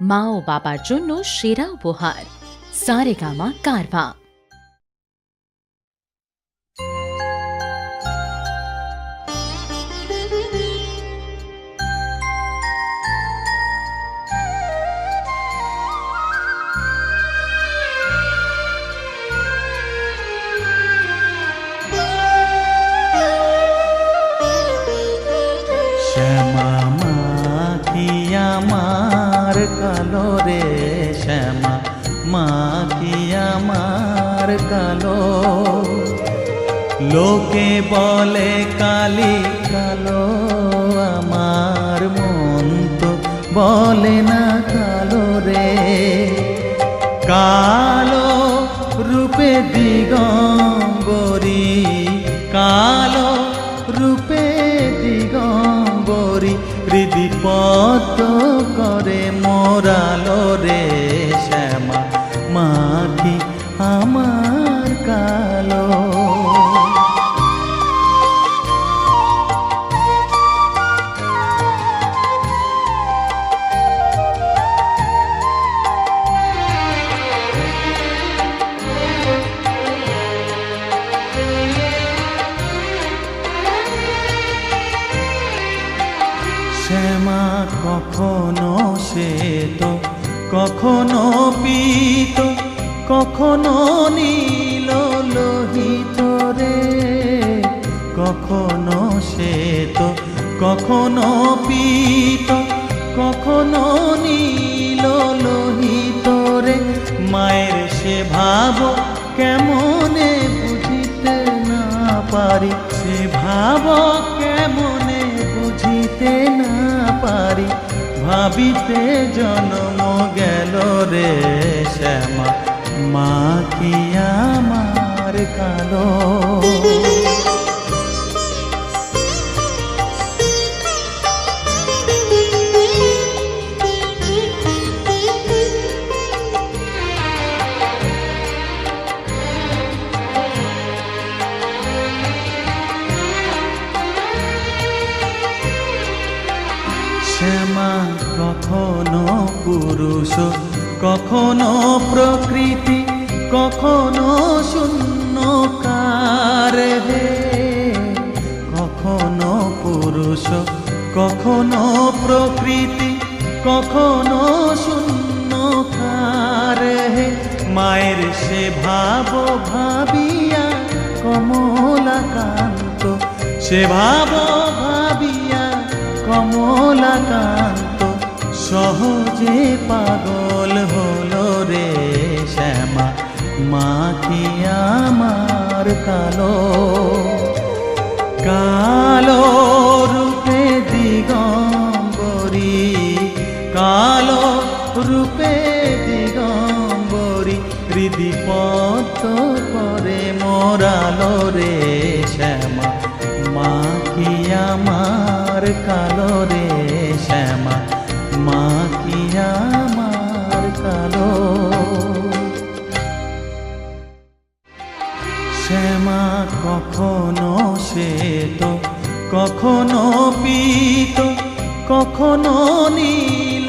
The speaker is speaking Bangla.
মা ও বাবার জন্য সেরা উপহার সারেগামা কারভা। শ্যামা মা কি আমার কালো রে, শ্যামা মা কি আমার কালো। লোকে বলে কালি কালো, আমার মন তো বলে না কালো রে। কালো রূপে দিগম্বরী, কালো রূপে দিগম্বরী, হৃদি পদ্ম করে মোরালো রে। শ্যামা মা কি আমার কালো। শ্যামা কখনো শ্বেত, কখনো পীত, কখনো নীল লোহিত রে। কখনো শ্বেত, কখনো পীত, কখনো নীল লোহিত রে। মায়ের সে ভাব কেমনে বুঝিতে না পারি, সে ভাব কেমনে বুঝিতে না পারি, ভাবিতে জন্ম গেল রে। শ্যামা মা কি আমার কালো। শ্যামা কখনো পুরুষ, কখনো প্রকৃতি, কখনো শূন্যকার হে। কখনো পুরুষ, কখনো প্রকৃতি, কখনো শূন্যকার হে। মায়ের সে ভাব ভাবিয়া কমলাকান্ত, সে ভাব ভাবিয়া কমলাকান্ত সহজে পাগল হলো রে। শ্যামা মা কি আমার কালো। কালো রূপে দিগম্বরী, কালো রূপে দিগম্বরী, হৃদি পদ্ম করে মোরালো রে। শ্যামা মা কি আমার কালো রে। শ্যামা মা কি আমার কালো। শ্যামা কখনো শ্বেত, কখনো পীত, কখনো নীল